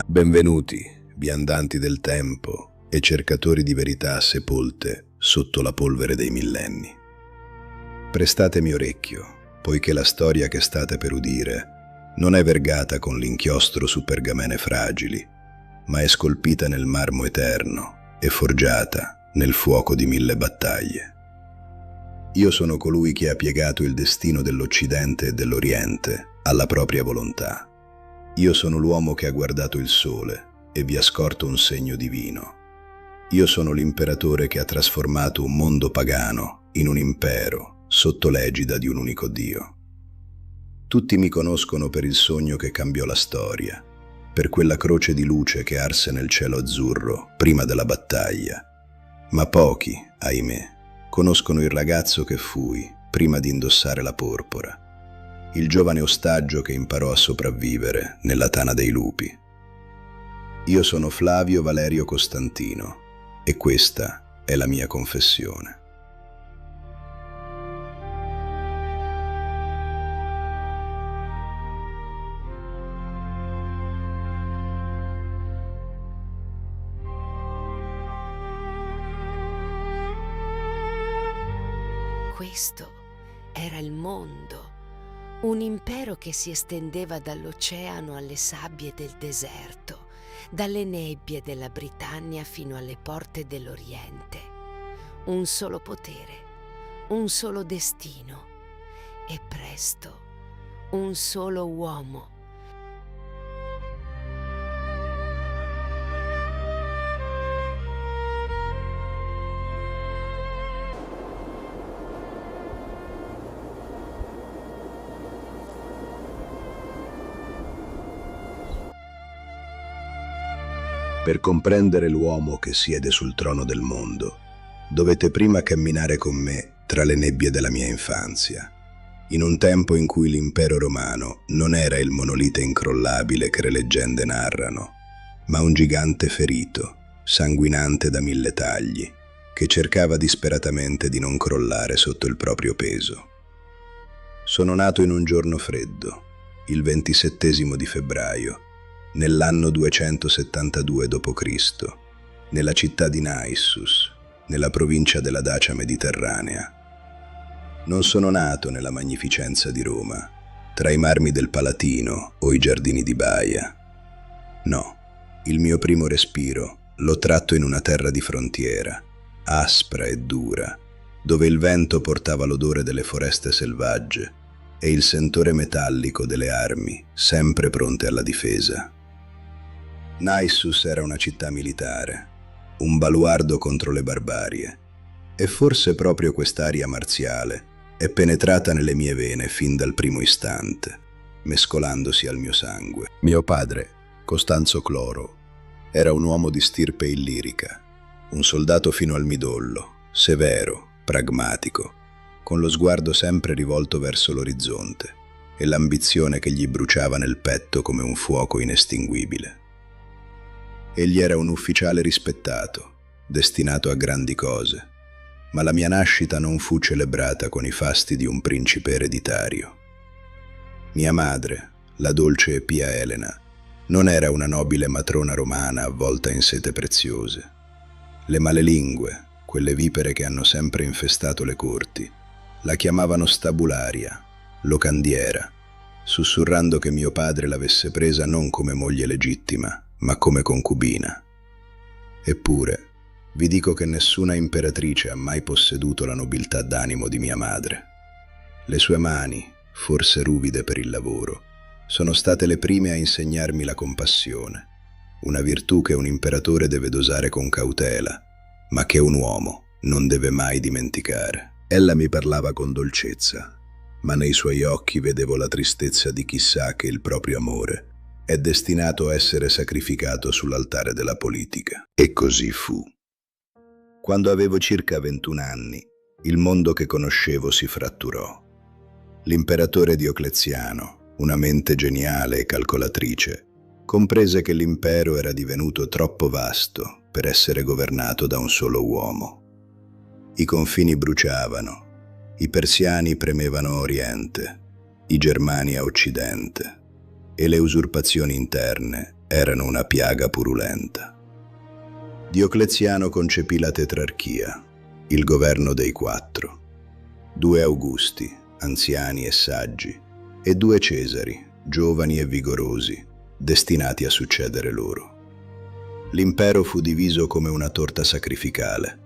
Benvenuti, viandanti del tempo e cercatori di verità sepolte sotto la polvere dei millenni. Prestatemi orecchio, poiché la storia che state per udire non è vergata con l'inchiostro su pergamene fragili, ma è scolpita nel marmo eterno e forgiata nel fuoco di 1000 battaglie. Io sono colui che ha piegato il destino dell'Occidente e dell'Oriente alla propria volontà. Io sono l'uomo che ha guardato il sole e vi ha scorto un segno divino. Io sono l'imperatore che ha trasformato un mondo pagano in un impero sotto l'egida di un unico Dio. Tutti mi conoscono per il sogno che cambiò la storia, per quella croce di luce che arse nel cielo azzurro prima della battaglia. Ma pochi, ahimè, conoscono il ragazzo che fui prima di indossare la porpora, il giovane ostaggio che imparò a sopravvivere nella tana dei lupi. Io sono Flavio Valerio Costantino e questa è la mia confessione. Questo era il mondo, un impero che si estendeva dall'oceano alle sabbie del deserto, dalle nebbie della Britannia fino alle porte dell'Oriente. Un solo potere, un solo destino e presto un solo uomo. Per comprendere l'uomo che siede sul trono del mondo, dovete prima camminare con me tra le nebbie della mia infanzia, in un tempo in cui l'impero romano non era il monolite incrollabile che le leggende narrano, ma un gigante ferito, sanguinante da 1000 tagli, che cercava disperatamente di non crollare sotto il proprio peso. Sono nato in un giorno freddo, il 27 di febbraio, nell'anno 272 d.C., nella città di Naissus, nella provincia della Dacia mediterranea. Non sono nato nella magnificenza di Roma, tra i marmi del Palatino o i giardini di Baia. No, il mio primo respiro l'ho tratto in una terra di frontiera, aspra e dura, dove il vento portava l'odore delle foreste selvagge e il sentore metallico delle armi sempre pronte alla difesa. Naissus era una città militare, un baluardo contro le barbarie, e forse proprio quest'aria marziale è penetrata nelle mie vene fin dal primo istante, mescolandosi al mio sangue. Mio padre, Costanzo Cloro, era un uomo di stirpe illirica, un soldato fino al midollo, severo, pragmatico, con lo sguardo sempre rivolto verso l'orizzonte e l'ambizione che gli bruciava nel petto come un fuoco inestinguibile. Egli era un ufficiale rispettato, destinato a grandi cose, ma la mia nascita non fu celebrata con i fasti di un principe ereditario. Mia madre, la dolce e pia Elena, non era una nobile matrona romana avvolta in sete preziose. Le malelingue, quelle vipere che hanno sempre infestato le corti, la chiamavano stabularia, locandiera, sussurrando che mio padre l'avesse presa non come moglie legittima, ma come concubina. Eppure, vi dico che nessuna imperatrice ha mai posseduto la nobiltà d'animo di mia madre. Le sue mani, forse ruvide per il lavoro, sono state le prime a insegnarmi la compassione, una virtù che un imperatore deve dosare con cautela, ma che un uomo non deve mai dimenticare. Ella mi parlava con dolcezza, ma nei suoi occhi vedevo la tristezza di chi sa che il proprio amore è destinato a essere sacrificato sull'altare della politica. E così fu. Quando avevo circa 21 anni, il mondo che conoscevo si fratturò. L'imperatore Diocleziano, una mente geniale e calcolatrice, comprese che l'impero era divenuto troppo vasto per essere governato da un solo uomo. I confini bruciavano, i persiani premevano a oriente, i germani a occidente, e le usurpazioni interne erano una piaga purulenta. Diocleziano concepì la tetrarchia, il governo dei quattro, 2 Augusti, anziani e saggi, e 2 Cesari, giovani e vigorosi, destinati a succedere loro. L'impero fu diviso come una torta sacrificale.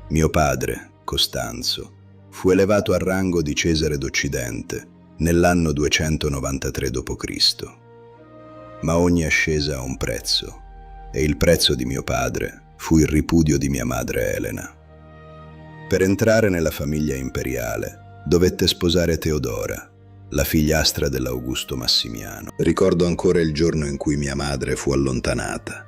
Mio padre, Costanzo, fu elevato al rango di Cesare d'Occidente nell'anno 293 d.C. Ma ogni ascesa ha un prezzo, e il prezzo di mio padre fu il ripudio di mia madre Elena. Per entrare nella famiglia imperiale dovette sposare Teodora, la figliastra dell'Augusto Massimiano. Ricordo ancora il giorno in cui mia madre fu allontanata,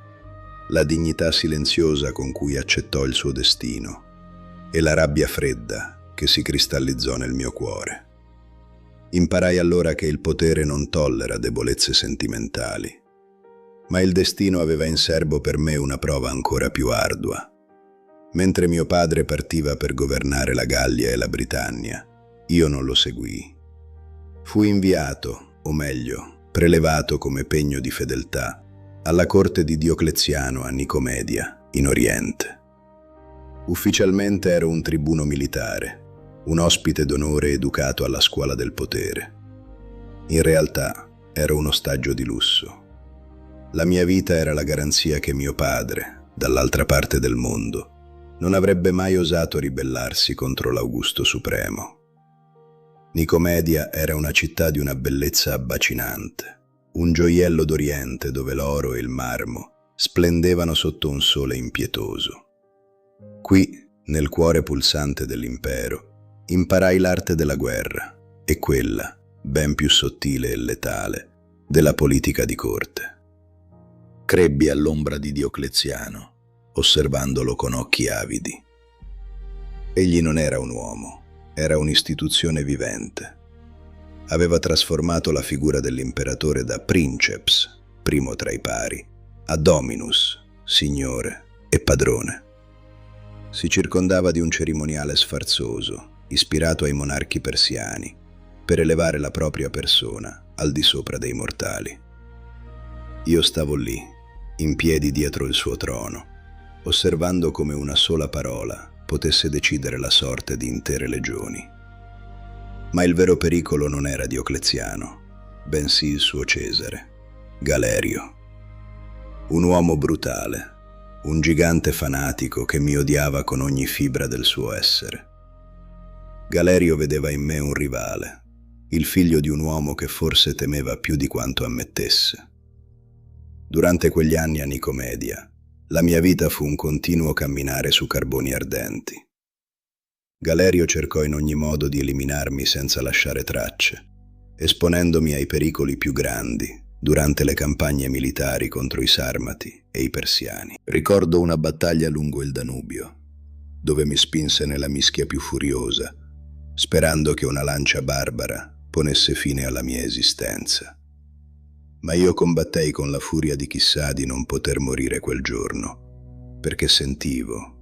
la dignità silenziosa con cui accettò il suo destino e la rabbia fredda che si cristallizzò nel mio cuore. Imparai allora che il potere non tollera debolezze sentimentali, ma il destino aveva in serbo per me una prova ancora più ardua. Mentre mio padre partiva per governare la Gallia e la Britannia, io non lo seguii. Fui inviato, o meglio, prelevato come pegno di fedeltà, alla corte di Diocleziano a Nicomedia, in Oriente. Ufficialmente ero un tribuno militare, un ospite d'onore educato alla scuola del potere. In realtà ero un ostaggio di lusso. La mia vita era la garanzia che mio padre, dall'altra parte del mondo, non avrebbe mai osato ribellarsi contro l'Augusto Supremo. Nicomedia era una città di una bellezza abbacinante, un gioiello d'Oriente dove l'oro e il marmo splendevano sotto un sole impietoso. Qui, nel cuore pulsante dell'impero, imparai l'arte della guerra e quella, ben più sottile e letale, della politica di corte. Crebbi all'ombra di Diocleziano, osservandolo con occhi avidi. Egli non era un uomo, era un'istituzione vivente. Aveva trasformato la figura dell'imperatore da princeps, primo tra i pari, a dominus, signore e padrone. Si circondava di un cerimoniale sfarzoso, ispirato ai monarchi persiani, per elevare la propria persona al di sopra dei mortali. Io stavo lì, in piedi dietro il suo trono, osservando come una sola parola potesse decidere la sorte di intere legioni. Ma il vero pericolo non era Diocleziano, bensì il suo Cesare, Galerio. Un uomo brutale, un gigante fanatico che mi odiava con ogni fibra del suo essere. Galerio vedeva in me un rivale, il figlio di un uomo che forse temeva più di quanto ammettesse. Durante quegli anni a Nicomedia, la mia vita fu un continuo camminare su carboni ardenti. Galerio cercò in ogni modo di eliminarmi senza lasciare tracce, esponendomi ai pericoli più grandi durante le campagne militari contro i Sarmati e i Persiani. Ricordo una battaglia lungo il Danubio, dove mi spinse nella mischia più furiosa, sperando che una lancia barbara ponesse fine alla mia esistenza. Ma io combattei con la furia di chi sa di non poter morire quel giorno, perché sentivo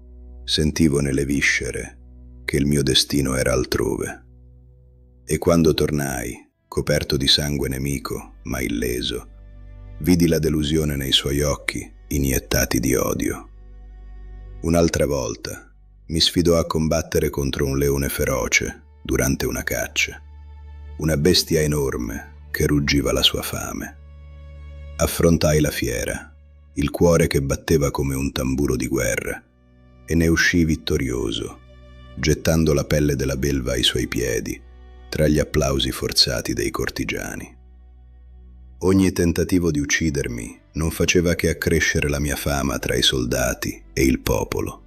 nelle viscere che il mio destino era altrove. E quando tornai, coperto di sangue nemico, ma illeso, vidi la delusione nei suoi occhi, iniettati di odio. Un'altra volta mi sfidò a combattere contro un leone feroce durante una caccia, una bestia enorme che ruggiva la sua fame. Affrontai la fiera, il cuore che batteva come un tamburo di guerra, e ne uscii vittorioso, gettando la pelle della belva ai suoi piedi, tra gli applausi forzati dei cortigiani. Ogni tentativo di uccidermi non faceva che accrescere la mia fama tra i soldati e il popolo.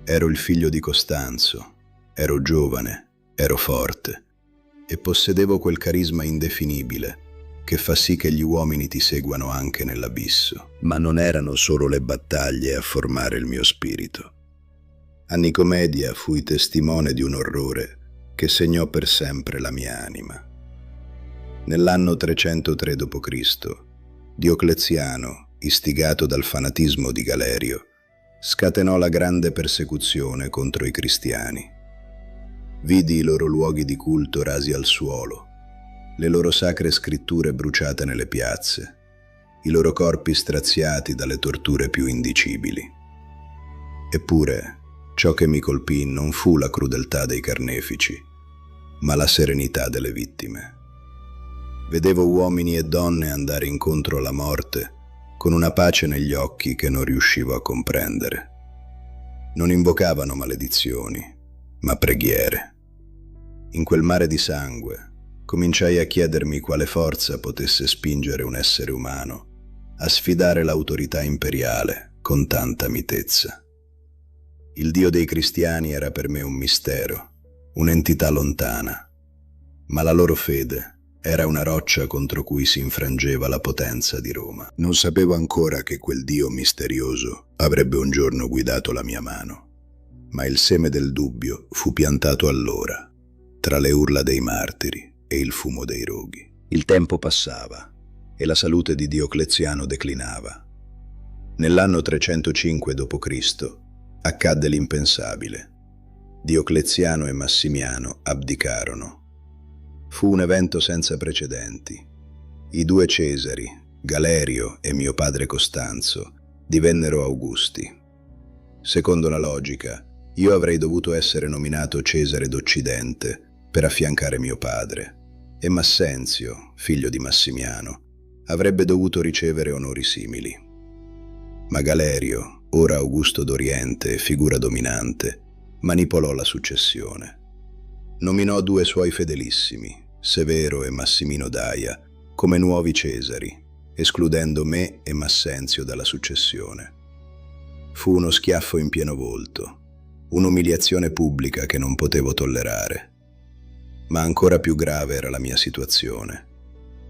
Ero il figlio di Costanzo, ero giovane, ero forte, e possedevo quel carisma indefinibile che fa sì che gli uomini ti seguano anche nell'abisso. Ma non erano solo le battaglie a formare il mio spirito. A Nicomedia fui testimone di un orrore che segnò per sempre la mia anima. Nell'anno 303 d.C., Diocleziano, istigato dal fanatismo di Galerio, scatenò la grande persecuzione contro i cristiani. Vidi i loro luoghi di culto rasi al suolo, le loro sacre scritture bruciate nelle piazze, i loro corpi straziati dalle torture più indicibili. Eppure, ciò che mi colpì non fu la crudeltà dei carnefici, ma la serenità delle vittime. Vedevo uomini e donne andare incontro alla morte con una pace negli occhi che non riuscivo a comprendere. Non invocavano maledizioni, ma preghiere. In quel mare di sangue cominciai a chiedermi quale forza potesse spingere un essere umano a sfidare l'autorità imperiale con tanta mitezza. Il Dio dei cristiani era per me un mistero, un'entità lontana, ma la loro fede era una roccia contro cui si infrangeva la potenza di Roma. Non sapevo ancora che quel Dio misterioso avrebbe un giorno guidato la mia mano, ma il seme del dubbio fu piantato allora, tra le urla dei martiri e il fumo dei roghi. Il tempo passava e la salute di Diocleziano declinava. Nell'anno 305 d.C. accadde l'impensabile. Diocleziano e Massimiano abdicarono. Fu un evento senza precedenti. I due Cesari, Galerio e mio padre Costanzo, divennero Augusti. Secondo la logica, io avrei dovuto essere nominato Cesare d'Occidente per affiancare mio padre, e Massenzio, figlio di Massimiano, avrebbe dovuto ricevere onori simili. Ma Galerio, ora Augusto d'Oriente e figura dominante, manipolò la successione. Nominò due suoi fedelissimi, Severo e Massimino Daia, come nuovi Cesari, escludendo me e Massenzio dalla successione. Fu uno schiaffo in pieno volto, un'umiliazione pubblica che non potevo tollerare. Ma ancora più grave era la mia situazione.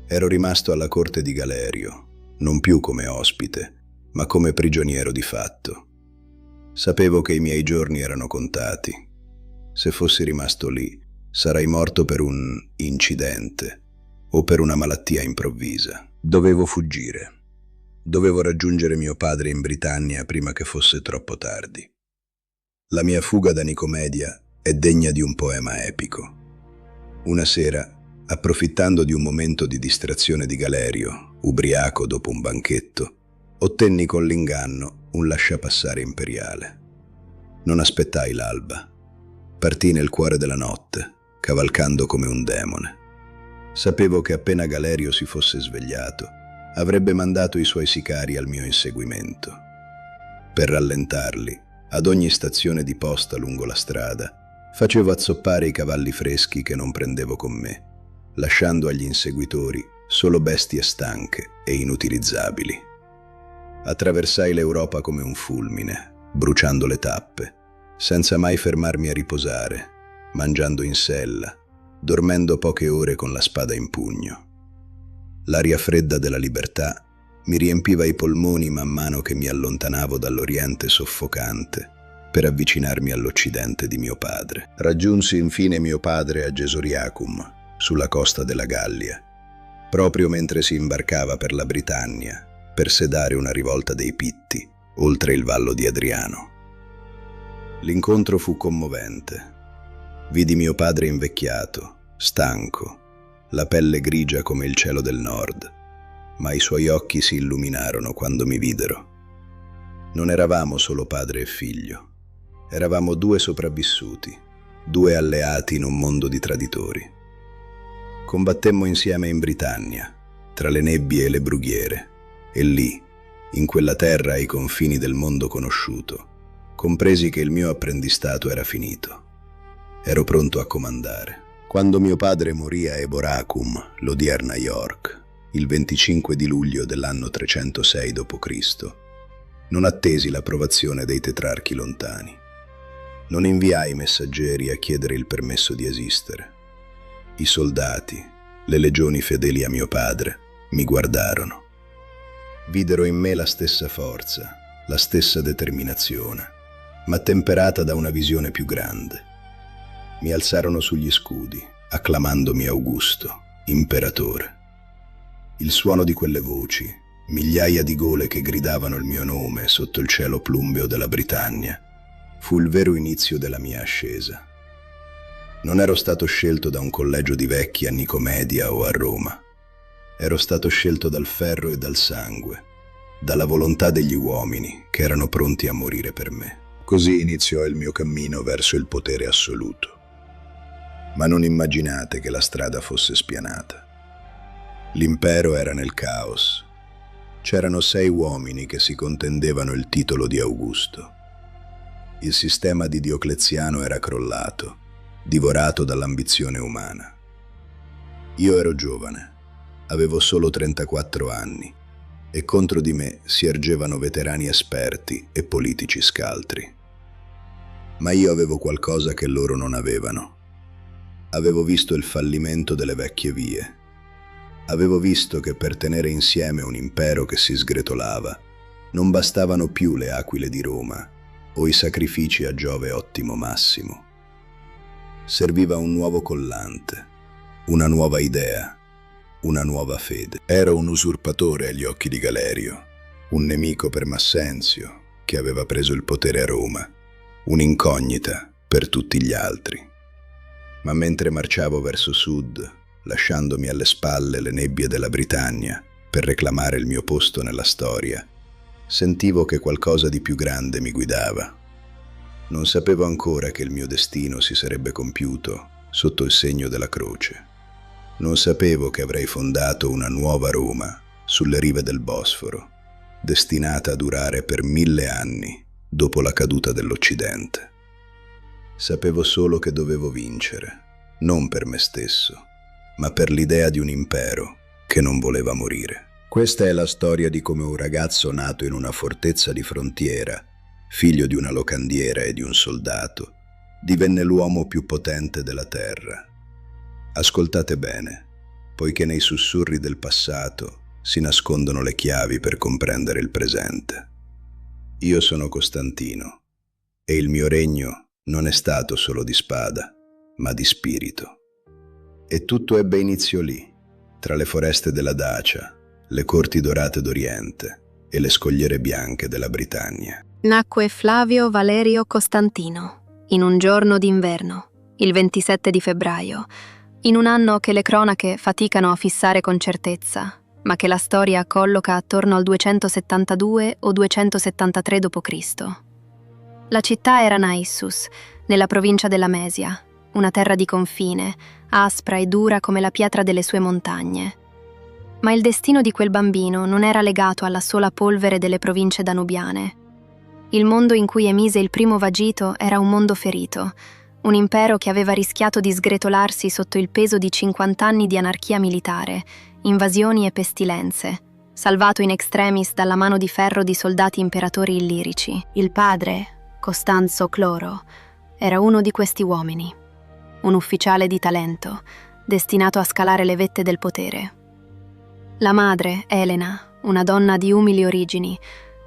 Ero rimasto alla corte di Galerio, non più come ospite, ma come prigioniero di fatto. Sapevo che i miei giorni erano contati. Se fossi rimasto lì, sarei morto per un incidente o per una malattia improvvisa. Dovevo fuggire. Dovevo raggiungere mio padre in Britannia prima che fosse troppo tardi. La mia fuga da Nicomedia è degna di un poema epico. Una sera, approfittando di un momento di distrazione di Galerio, ubriaco dopo un banchetto, ottenni con l'inganno un lasciapassare imperiale. Non aspettai l'alba. Partii nel cuore della notte, cavalcando come un demone. Sapevo che appena Galerio si fosse svegliato, avrebbe mandato i suoi sicari al mio inseguimento. Per rallentarli, ad ogni stazione di posta lungo la strada, facevo azzoppare i cavalli freschi che non prendevo con me, lasciando agli inseguitori solo bestie stanche e inutilizzabili. Attraversai l'Europa come un fulmine, bruciando le tappe, senza mai fermarmi a riposare, mangiando in sella, dormendo poche ore con la spada in pugno. L'aria fredda della libertà mi riempiva i polmoni man mano che mi allontanavo dall'Oriente soffocante per avvicinarmi all'Occidente di mio padre. Raggiunsi infine mio padre a Gesoriacum, sulla costa della Gallia, proprio mentre si imbarcava per la Britannia per sedare una rivolta dei Pitti oltre il vallo di Adriano. L'incontro fu commovente. Vidi mio padre invecchiato, stanco, la pelle grigia come il cielo del nord, ma i suoi occhi si illuminarono quando mi videro. Non eravamo solo padre e figlio, eravamo due sopravvissuti, due alleati in un mondo di traditori. Combattemmo insieme in Britannia, tra le nebbie e le brughiere, e lì, in quella terra ai confini del mondo conosciuto, compresi che il mio apprendistato era finito. Ero pronto a comandare. Quando mio padre morì a Eboracum, l'odierna York, il 25 di luglio dell'anno 306 d.C., non attesi l'approvazione dei tetrarchi lontani. Non inviai messaggeri a chiedere il permesso di esistere. I soldati, le legioni fedeli a mio padre, mi guardarono. Videro in me la stessa forza, la stessa determinazione, ma temperata da una visione più grande. Mi alzarono sugli scudi, acclamandomi Augusto, imperatore. Il suono di quelle voci, migliaia di gole che gridavano il mio nome sotto il cielo plumbeo della Britannia, fu il vero inizio della mia ascesa. Non ero stato scelto da un collegio di vecchi a Nicomedia o a Roma. Ero stato scelto dal ferro e dal sangue, dalla volontà degli uomini che erano pronti a morire per me. Così iniziò il mio cammino verso il potere assoluto. Ma non immaginate che la strada fosse spianata. L'impero era nel caos. C'erano 6 uomini che si contendevano il titolo di Augusto. Il sistema di Diocleziano era crollato, divorato dall'ambizione umana. Io ero giovane, avevo solo 34 anni e contro di me si ergevano veterani esperti e politici scaltri. Ma io avevo qualcosa che loro non avevano. Avevo visto il fallimento delle vecchie vie. Avevo visto che per tenere insieme un impero che si sgretolava non bastavano più le aquile di Roma o i sacrifici a Giove Ottimo Massimo. Serviva un nuovo collante, una nuova idea, una nuova fede. Ero un usurpatore agli occhi di Galerio, un nemico per Massenzio, che aveva preso il potere a Roma, un'incognita per tutti gli altri. Ma mentre marciavo verso sud, lasciandomi alle spalle le nebbie della Britannia per reclamare il mio posto nella storia, sentivo che qualcosa di più grande mi guidava. Non sapevo ancora che il mio destino si sarebbe compiuto sotto il segno della croce. Non sapevo che avrei fondato una nuova Roma sulle rive del Bosforo, destinata a durare per 1000 anni dopo la caduta dell'Occidente. Sapevo solo che dovevo vincere, non per me stesso, ma per l'idea di un impero che non voleva morire. Questa è la storia di come un ragazzo nato in una fortezza di frontiera, figlio di una locandiera e di un soldato, divenne l'uomo più potente della terra. Ascoltate bene, poiché nei sussurri del passato si nascondono le chiavi per comprendere il presente. Io sono Costantino e il mio regno non è stato solo di spada, ma di spirito. E tutto ebbe inizio lì, tra le foreste della Dacia, le corti dorate d'Oriente e le scogliere bianche della Britannia. Nacque Flavio Valerio Costantino, in un giorno d'inverno, il 27 di febbraio, in un anno che le cronache faticano a fissare con certezza, ma che la storia colloca attorno al 272 o 273 d.C. La città era Naissus, nella provincia della Mesia, una terra di confine, aspra e dura come la pietra delle sue montagne. Ma il destino di quel bambino non era legato alla sola polvere delle province danubiane. Il mondo in cui emise il primo vagito era un mondo ferito, un impero che aveva rischiato di sgretolarsi sotto il peso di 50 anni di anarchia militare, invasioni e pestilenze, salvato in extremis dalla mano di ferro di soldati imperatori illirici. Il padre, Costanzo Cloro, era uno di questi uomini, un ufficiale di talento, destinato a scalare le vette del potere. La madre, Elena, una donna di umili origini,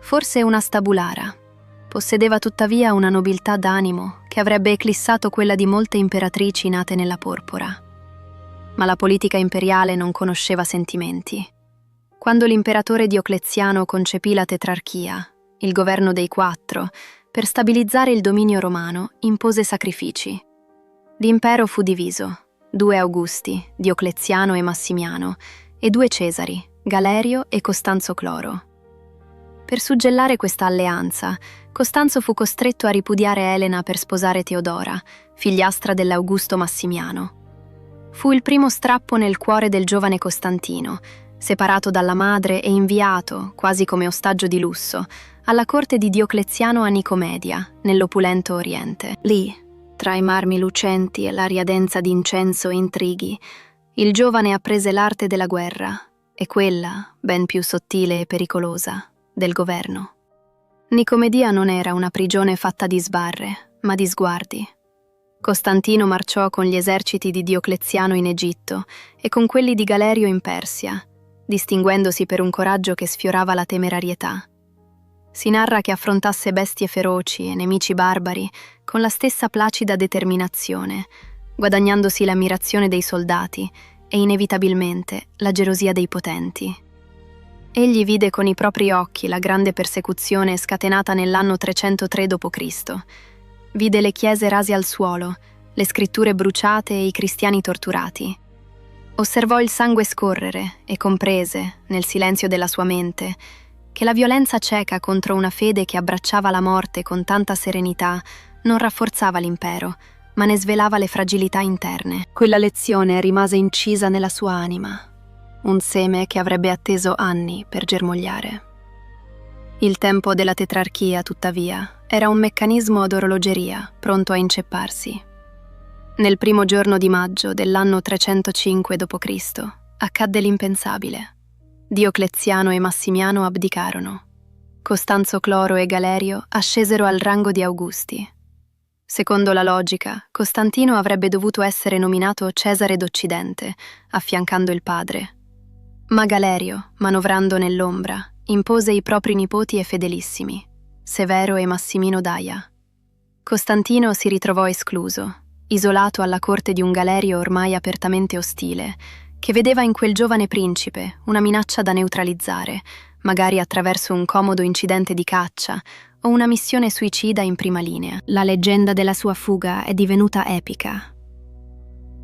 forse una stabulara, possedeva tuttavia una nobiltà d'animo che avrebbe eclissato quella di molte imperatrici nate nella porpora. Ma la politica imperiale non conosceva sentimenti. Quando l'imperatore Diocleziano concepì la tetrarchia, il governo dei 4, per stabilizzare il dominio romano, impose sacrifici. L'impero fu diviso: 2 Augusti, Diocleziano e Massimiano, e 2 Cesari, Galerio e Costanzo Cloro. Per suggellare questa alleanza, Costanzo fu costretto a ripudiare Elena per sposare Teodora, figliastra dell'Augusto Massimiano. Fu il primo strappo nel cuore del giovane Costantino, separato dalla madre e inviato, quasi come ostaggio di lusso, alla corte di Diocleziano a Nicomedia, nell'opulento Oriente. Lì, tra i marmi lucenti e l'aria densa di incenso e intrighi, il giovane apprese l'arte della guerra e quella, ben più sottile e pericolosa, del governo. Nicomedia non era una prigione fatta di sbarre, ma di sguardi. Costantino marciò con gli eserciti di Diocleziano in Egitto e con quelli di Galerio in Persia, distinguendosi per un coraggio che sfiorava la temerarietà. Si narra che affrontasse bestie feroci e nemici barbari con la stessa placida determinazione, guadagnandosi l'ammirazione dei soldati e inevitabilmente la gelosia dei potenti. Egli vide con i propri occhi la grande persecuzione scatenata nell'anno 303 d.C. Vide le chiese rase al suolo, le scritture bruciate e i cristiani torturati. Osservò il sangue scorrere e comprese, nel silenzio della sua mente, che la violenza cieca contro una fede che abbracciava la morte con tanta serenità non rafforzava l'impero, ma ne svelava le fragilità interne. Quella lezione rimase incisa nella sua anima, un seme che avrebbe atteso anni per germogliare. Il tempo della tetrarchia, tuttavia, era un meccanismo ad orologeria, pronto a incepparsi. Nel primo giorno di maggio dell'anno 305 d.C. accadde l'impensabile. Diocleziano e Massimiano abdicarono. Costanzo Cloro e Galerio ascesero al rango di Augusti. Secondo la logica, Costantino avrebbe dovuto essere nominato Cesare d'Occidente, affiancando il padre. Ma Galerio, manovrando nell'ombra, impose i propri nipoti e fedelissimi, Severo e Massimino Daia. Costantino si ritrovò escluso, isolato alla corte di un Galerio ormai apertamente ostile, che vedeva in quel giovane principe una minaccia da neutralizzare, magari attraverso un comodo incidente di caccia o una missione suicida in prima linea. La leggenda della sua fuga è divenuta epica.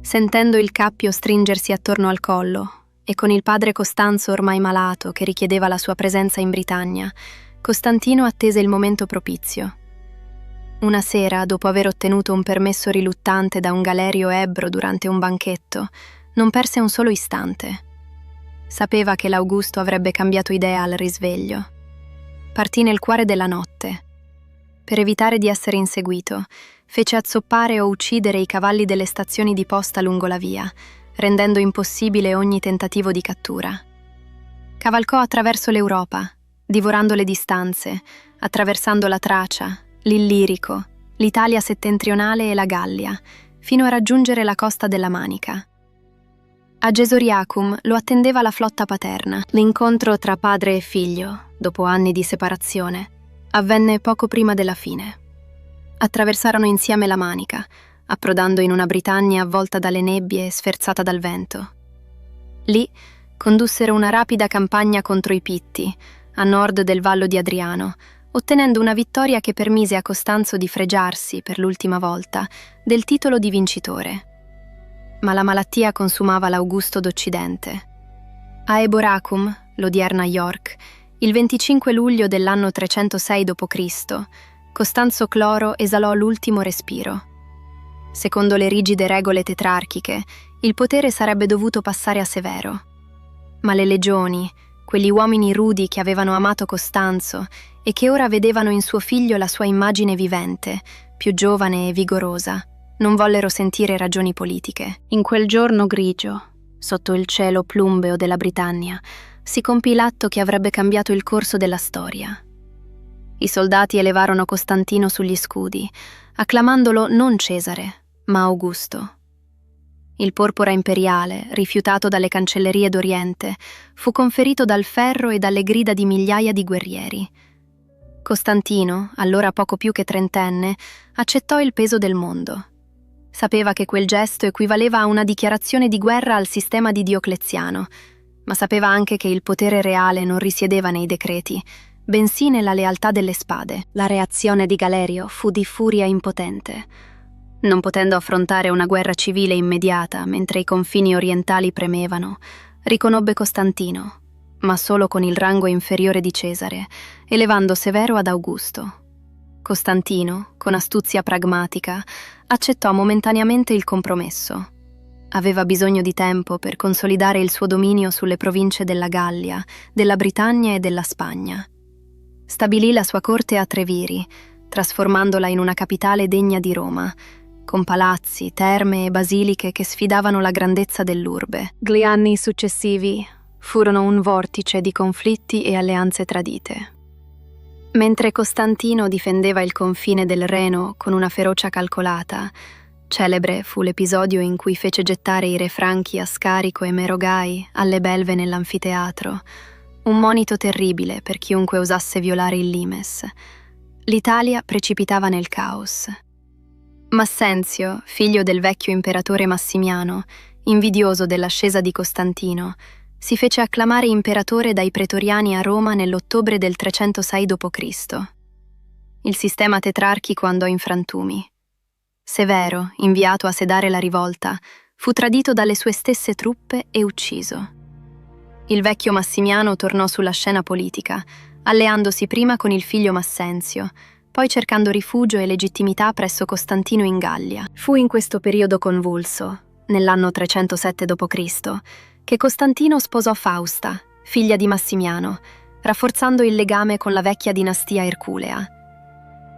Sentendo il cappio stringersi attorno al collo e con il padre Costanzo ormai malato che richiedeva la sua presenza in Britannia, Costantino attese il momento propizio. Una sera, dopo aver ottenuto un permesso riluttante da un Galerio ebbro durante un banchetto, non perse un solo istante. Sapeva che l'Augusto avrebbe cambiato idea al risveglio. Partì nel cuore della notte. Per evitare di essere inseguito, fece azzoppare o uccidere i cavalli delle stazioni di posta lungo la via, rendendo impossibile ogni tentativo di cattura. Cavalcò attraverso l'Europa, divorando le distanze, attraversando la Tracia, l'Illirico, l'Italia settentrionale e la Gallia, fino a raggiungere la costa della Manica. A Gesoriacum lo attendeva la flotta paterna. L'incontro tra padre e figlio, dopo anni di separazione, avvenne poco prima della fine. Attraversarono insieme la Manica, approdando in una Britannia avvolta dalle nebbie e sferzata dal vento. Lì condussero una rapida campagna contro i Pitti, a nord del Vallo di Adriano, ottenendo una vittoria che permise a Costanzo di fregiarsi, per l'ultima volta, del titolo di vincitore. Ma la malattia consumava l'Augusto d'Occidente. A Eboracum, l'odierna York, il 25 luglio dell'anno 306 d.C., Costanzo Cloro esalò l'ultimo respiro. Secondo le rigide regole tetrarchiche, il potere sarebbe dovuto passare a Severo. Ma le legioni, quegli uomini rudi che avevano amato Costanzo e che ora vedevano in suo figlio la sua immagine vivente, più giovane e vigorosa, non vollero sentire ragioni politiche. In quel giorno grigio, sotto il cielo plumbeo della Britannia, si compì l'atto che avrebbe cambiato il corso della storia. I soldati elevarono Costantino sugli scudi, acclamandolo non Cesare, ma Augusto. Il porpora imperiale, rifiutato dalle cancellerie d'Oriente, fu conferito dal ferro e dalle grida di migliaia di guerrieri. Costantino, allora poco più che trentenne, accettò il peso del mondo. Sapeva che quel gesto equivaleva a una dichiarazione di guerra al sistema di Diocleziano, ma sapeva anche che il potere reale non risiedeva nei decreti, bensì nella lealtà delle spade. La reazione di Galerio fu di furia impotente. Non potendo affrontare una guerra civile immediata mentre i confini orientali premevano, riconobbe Costantino, ma solo con il rango inferiore di Cesare, elevando Severo ad Augusto. Costantino, con astuzia pragmatica, accettò momentaneamente il compromesso. Aveva bisogno di tempo per consolidare il suo dominio sulle province della Gallia, della Britannia e della Spagna. Stabilì la sua corte a Treviri, trasformandola in una capitale degna di Roma, con palazzi, terme e basiliche che sfidavano la grandezza dell'urbe. Gli anni successivi furono un vortice di conflitti e alleanze tradite. Mentre Costantino difendeva il confine del Reno con una ferocia calcolata, celebre fu l'episodio in cui fece gettare i re franchi Ascarico e Merogai alle belve nell'anfiteatro, un monito terribile per chiunque osasse violare il limes. L'Italia precipitava nel caos. Massenzio, figlio del vecchio imperatore Massimiano, invidioso dell'ascesa di Costantino, si fece acclamare imperatore dai pretoriani a Roma nell'ottobre del 306 d.C. Il sistema tetrarchico andò in frantumi. Severo, inviato a sedare la rivolta, fu tradito dalle sue stesse truppe e ucciso. Il vecchio Massimiano tornò sulla scena politica, alleandosi prima con il figlio Massenzio, poi cercando rifugio e legittimità presso Costantino in Gallia. Fu in questo periodo convulso, nell'anno 307 d.C., che Costantino sposò Fausta, figlia di Massimiano, rafforzando il legame con la vecchia dinastia erculea.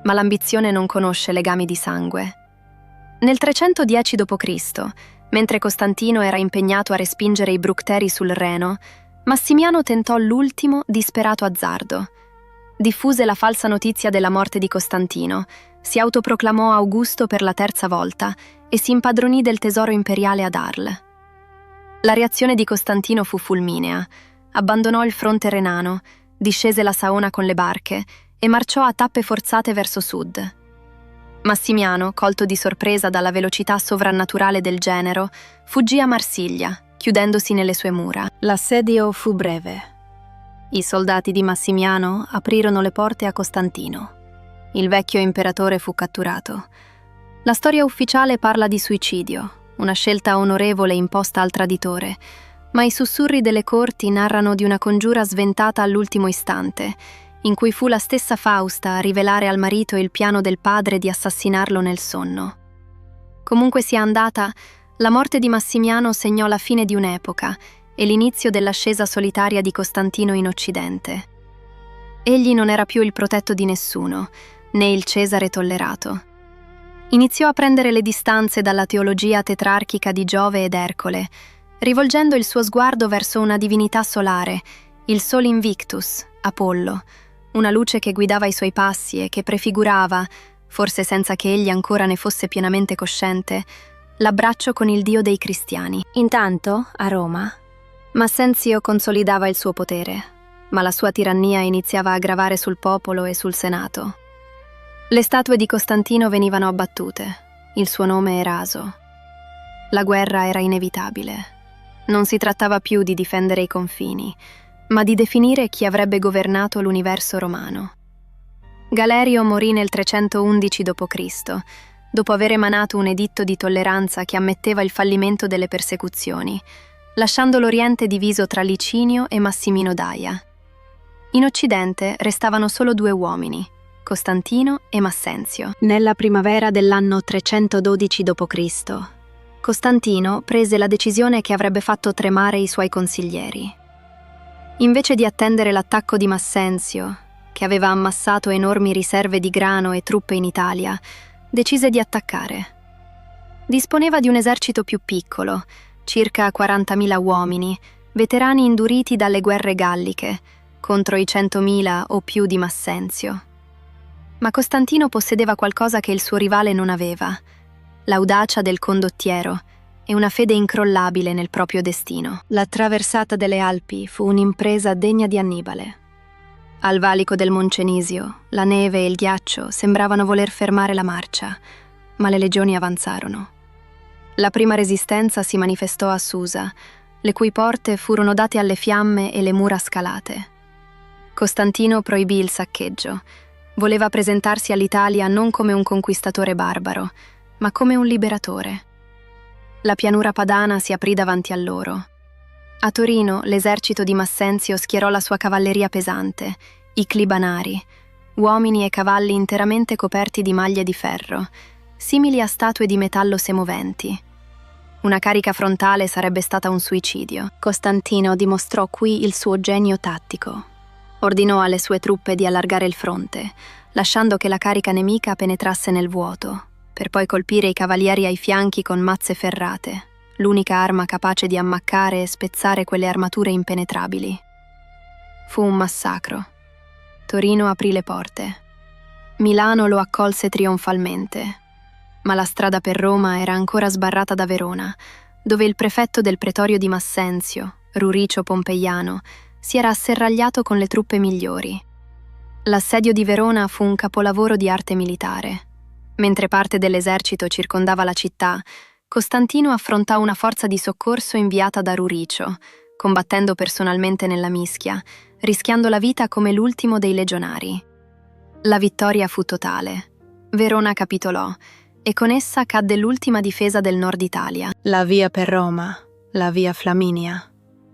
Ma l'ambizione non conosce legami di sangue. Nel 310 d.C., mentre Costantino era impegnato a respingere i Bructeri sul Reno, Massimiano tentò l'ultimo disperato azzardo. Diffuse la falsa notizia della morte di Costantino, si autoproclamò Augusto per la terza volta e si impadronì del tesoro imperiale ad Arles. La reazione di Costantino fu fulminea. Abbandonò il fronte renano, discese la Saona con le barche e marciò a tappe forzate verso sud. Massimiano, colto di sorpresa dalla velocità sovrannaturale del genero, fuggì a Marsiglia, chiudendosi nelle sue mura. L'assedio fu breve. I soldati di Massimiano aprirono le porte a Costantino. Il vecchio imperatore fu catturato. La storia ufficiale parla di suicidio, una scelta onorevole imposta al traditore, ma i sussurri delle corti narrano di una congiura sventata all'ultimo istante, in cui fu la stessa Fausta a rivelare al marito il piano del padre di assassinarlo nel sonno. Comunque sia andata, la morte di Massimiano segnò la fine di un'epoca e l'inizio dell'ascesa solitaria di Costantino in Occidente. Egli non era più il protetto di nessuno, né il Cesare tollerato. Iniziò a prendere le distanze dalla teologia tetrarchica di Giove ed Ercole, rivolgendo il suo sguardo verso una divinità solare, il Sol Invictus, Apollo, una luce che guidava i suoi passi e che prefigurava, forse senza che egli ancora ne fosse pienamente cosciente, l'abbraccio con il Dio dei cristiani. Intanto, a Roma, Massenzio consolidava il suo potere, ma la sua tirannia iniziava a gravare sul popolo e sul Senato. Le statue di Costantino venivano abbattute, il suo nome eraso. La guerra era inevitabile. Non si trattava più di difendere i confini, ma di definire chi avrebbe governato l'universo romano. Galerio morì nel 311 d.C., dopo aver emanato un editto di tolleranza che ammetteva il fallimento delle persecuzioni, lasciando l'Oriente diviso tra Licinio e Massimino Daia. In Occidente restavano solo due uomini, Costantino e Massenzio. Nella primavera dell'anno 312 d.C., Costantino prese la decisione che avrebbe fatto tremare i suoi consiglieri. Invece di attendere l'attacco di Massenzio, che aveva ammassato enormi riserve di grano e truppe in Italia, decise di attaccare. Disponeva di un esercito più piccolo, circa 40.000 uomini, veterani induriti dalle guerre galliche, contro i 100.000 o più di Massenzio. Ma Costantino possedeva qualcosa che il suo rivale non aveva: l'audacia del condottiero e una fede incrollabile nel proprio destino. La traversata delle Alpi fu un'impresa degna di Annibale. Al valico del Moncenisio, la neve e il ghiaccio sembravano voler fermare la marcia, ma le legioni avanzarono. La prima resistenza si manifestò a Susa, le cui porte furono date alle fiamme e le mura scalate. Costantino proibì il saccheggio. Voleva presentarsi all'Italia non come un conquistatore barbaro, ma come un liberatore. La pianura padana si aprì davanti a loro. A Torino l'esercito di Massenzio schierò la sua cavalleria pesante, i clibanari, uomini e cavalli interamente coperti di maglie di ferro, simili a statue di metallo semoventi. Una carica frontale sarebbe stata un suicidio. Costantino dimostrò qui il suo genio tattico. Ordinò alle sue truppe di allargare il fronte, lasciando che la carica nemica penetrasse nel vuoto, per poi colpire i cavalieri ai fianchi con mazze ferrate, l'unica arma capace di ammaccare e spezzare quelle armature impenetrabili. Fu un massacro. Torino aprì le porte. Milano lo accolse trionfalmente, ma la strada per Roma era ancora sbarrata da Verona, dove il prefetto del pretorio di Massenzio, Ruricio Pompeiano, si era asserragliato con le truppe migliori. L'assedio di Verona fu un capolavoro di arte militare. Mentre parte dell'esercito circondava la città, Costantino affrontò una forza di soccorso inviata da Ruricio, combattendo personalmente nella mischia, rischiando la vita come l'ultimo dei legionari. La vittoria fu totale. Verona capitolò e con essa cadde l'ultima difesa del nord Italia. La via per Roma, la via Flaminia,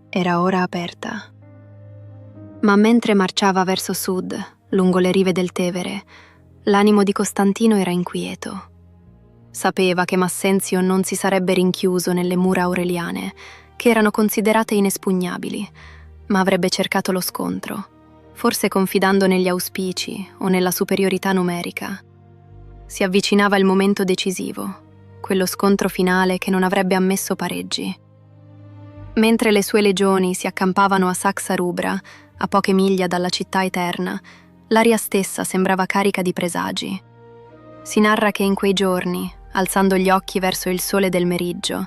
era ora aperta. Ma mentre marciava verso sud, lungo le rive del Tevere, l'animo di Costantino era inquieto. Sapeva che Massenzio non si sarebbe rinchiuso nelle mura aureliane, che erano considerate inespugnabili, ma avrebbe cercato lo scontro, forse confidando negli auspici o nella superiorità numerica. Si avvicinava il momento decisivo, quello scontro finale che non avrebbe ammesso pareggi. Mentre le sue legioni si accampavano a Saxa Rubra, a poche miglia dalla città eterna, l'aria stessa sembrava carica di presagi. Si narra che in quei giorni, alzando gli occhi verso il sole del meriggio,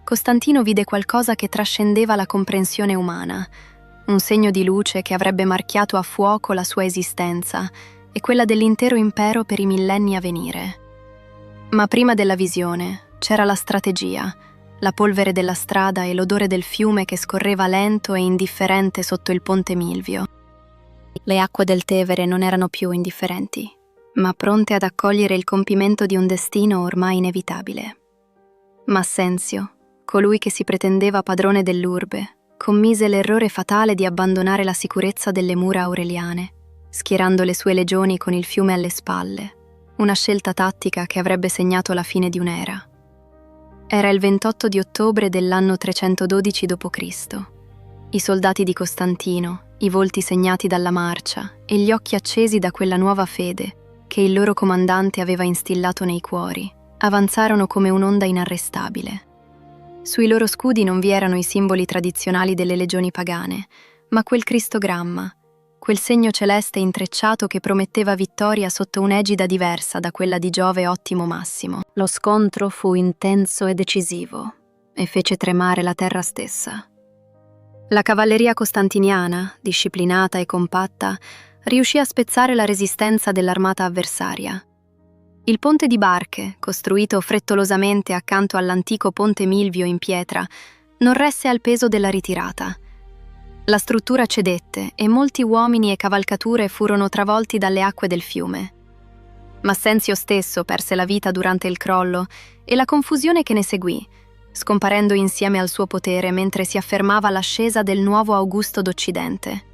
Costantino vide qualcosa che trascendeva la comprensione umana, un segno di luce che avrebbe marchiato a fuoco la sua esistenza e quella dell'intero impero per i millenni a venire. Ma prima della visione c'era la strategia, la polvere della strada e l'odore del fiume che scorreva lento e indifferente sotto il ponte Milvio. Le acque del Tevere non erano più indifferenti, ma pronte ad accogliere il compimento di un destino ormai inevitabile. Massenzio, colui che si pretendeva padrone dell'urbe, commise l'errore fatale di abbandonare la sicurezza delle mura aureliane, schierando le sue legioni con il fiume alle spalle, una scelta tattica che avrebbe segnato la fine di un'era. Era il 28 di ottobre dell'anno 312 d.C. I soldati di Costantino, i volti segnati dalla marcia e gli occhi accesi da quella nuova fede che il loro comandante aveva instillato nei cuori, avanzarono come un'onda inarrestabile. Sui loro scudi non vi erano i simboli tradizionali delle legioni pagane, ma quel cristogramma, quel segno celeste intrecciato che prometteva vittoria sotto un'egida diversa da quella di Giove Ottimo Massimo. Lo scontro fu intenso e decisivo, e fece tremare la terra stessa. La cavalleria costantiniana, disciplinata e compatta, riuscì a spezzare la resistenza dell'armata avversaria. Il ponte di barche, costruito frettolosamente accanto all'antico ponte Milvio in pietra, non resse al peso della ritirata. La struttura cedette e molti uomini e cavalcature furono travolti dalle acque del fiume. Massenzio stesso perse la vita durante il crollo e la confusione che ne seguì, scomparendo insieme al suo potere mentre si affermava l'ascesa del nuovo Augusto d'Occidente.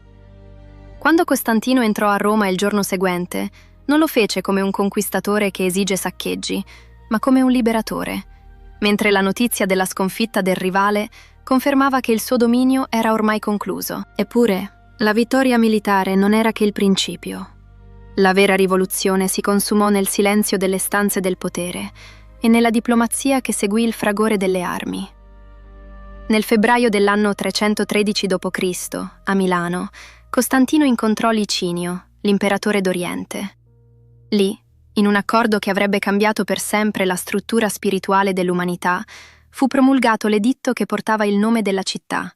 Quando Costantino entrò a Roma il giorno seguente, non lo fece come un conquistatore che esige saccheggi, ma come un liberatore, mentre la notizia della sconfitta del rivale confermava che il suo dominio era ormai concluso. Eppure, la vittoria militare non era che il principio. La vera rivoluzione si consumò nel silenzio delle stanze del potere e nella diplomazia che seguì il fragore delle armi. Nel febbraio dell'anno 313 d.C., a Milano, Costantino incontrò Licinio, l'imperatore d'Oriente. Lì, in un accordo che avrebbe cambiato per sempre la struttura spirituale dell'umanità, fu promulgato l'editto che portava il nome della città.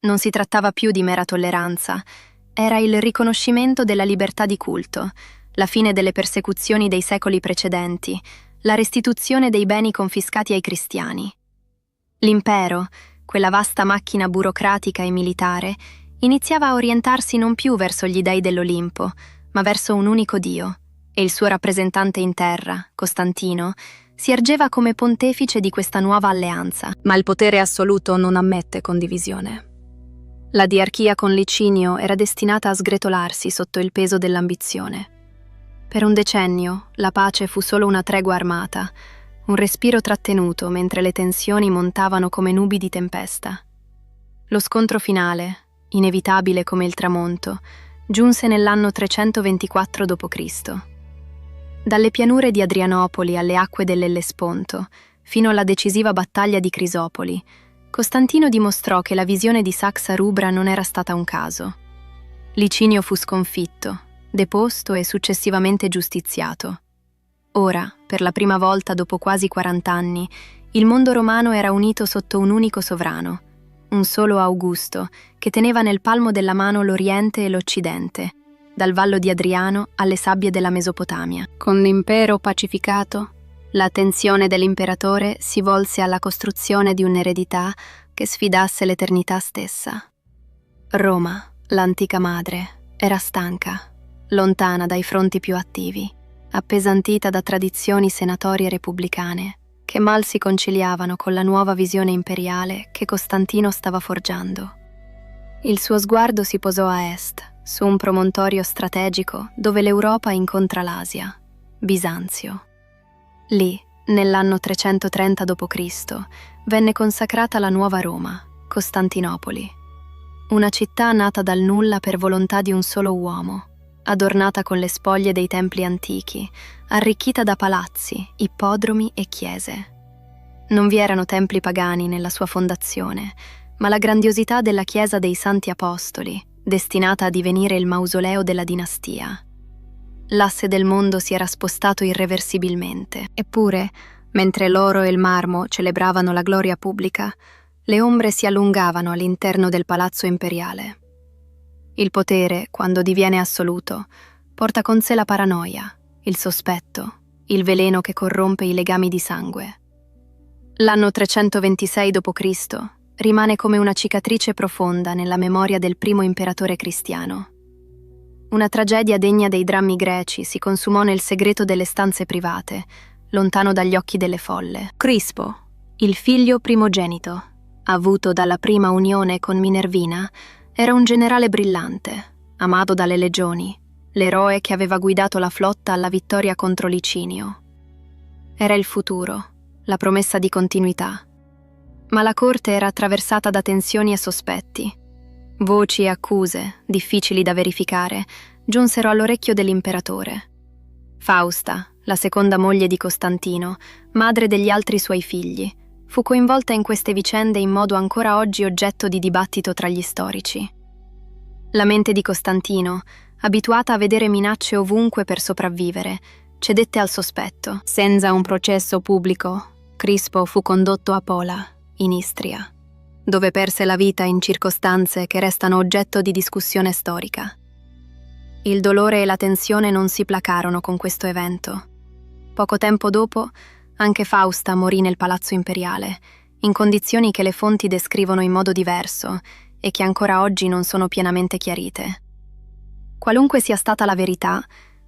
Non si trattava più di mera tolleranza, era il riconoscimento della libertà di culto, la fine delle persecuzioni dei secoli precedenti, la restituzione dei beni confiscati ai cristiani. L'impero, quella vasta macchina burocratica e militare, iniziava a orientarsi non più verso gli dei dell'Olimpo, ma verso un unico Dio, e il suo rappresentante in terra, Costantino, si ergeva come pontefice di questa nuova alleanza. Ma il potere assoluto non ammette condivisione. La diarchia con Licinio era destinata a sgretolarsi sotto il peso dell'ambizione. Per un decennio, la pace fu solo una tregua armata, un respiro trattenuto mentre le tensioni montavano come nubi di tempesta. Lo scontro finale, inevitabile come il tramonto, giunse nell'anno 324 d.C. Dalle pianure di Adrianopoli alle acque dell'Ellesponto, fino alla decisiva battaglia di Crisopoli, Costantino dimostrò che la visione di Saxa Rubra non era stata un caso. Licinio fu sconfitto, deposto e successivamente giustiziato. Ora, per la prima volta dopo quasi 40 anni, il mondo romano era unito sotto un unico sovrano, un solo Augusto, che teneva nel palmo della mano l'Oriente e l'Occidente, dal Vallo di Adriano alle sabbie della Mesopotamia. Con l'impero pacificato, l'attenzione dell'imperatore si volse alla costruzione di un'eredità che sfidasse l'eternità stessa. Roma, l'antica madre, era stanca, lontana dai fronti più attivi, appesantita da tradizioni senatorie repubblicane che mal si conciliavano con la nuova visione imperiale che Costantino stava forgiando. Il suo sguardo si posò a est, su un promontorio strategico dove l'Europa incontra l'Asia, Bisanzio. Lì, nell'anno 330 d.C., venne consacrata la nuova Roma, Costantinopoli, una città nata dal nulla per volontà di un solo uomo, adornata con le spoglie dei templi antichi, arricchita da palazzi, ippodromi e chiese. Non vi erano templi pagani nella sua fondazione, ma la grandiosità della chiesa dei Santi Apostoli, destinata a divenire il mausoleo della dinastia. L'asse del mondo si era spostato irreversibilmente. Eppure, mentre l'oro e il marmo celebravano la gloria pubblica, le ombre si allungavano all'interno del palazzo imperiale. Il potere, quando diviene assoluto, porta con sé la paranoia, il sospetto, il veleno che corrompe i legami di sangue. L'anno 326 d.C. rimane come una cicatrice profonda nella memoria del primo imperatore cristiano. Una tragedia degna dei drammi greci si consumò nel segreto delle stanze private, lontano dagli occhi delle folle. Crispo, il figlio primogenito, avuto dalla prima unione con Minervina, era un generale brillante, amato dalle legioni, l'eroe che aveva guidato la flotta alla vittoria contro Licinio. Era il futuro, la promessa di continuità. Ma la corte era attraversata da tensioni e sospetti. Voci e accuse, difficili da verificare, giunsero all'orecchio dell'imperatore. Fausta, la seconda moglie di Costantino, madre degli altri suoi figli, fu coinvolta in queste vicende in modo ancora oggi oggetto di dibattito tra gli storici. La mente di Costantino, abituata a vedere minacce ovunque per sopravvivere, cedette al sospetto. Senza un processo pubblico, Crispo fu condotto a Pola, in Istria, dove perse la vita in circostanze che restano oggetto di discussione storica. Il dolore e la tensione non si placarono con questo evento. Poco tempo dopo, anche Fausta morì nel palazzo imperiale, in condizioni che le fonti descrivono in modo diverso e che ancora oggi non sono pienamente chiarite. Qualunque sia stata la verità,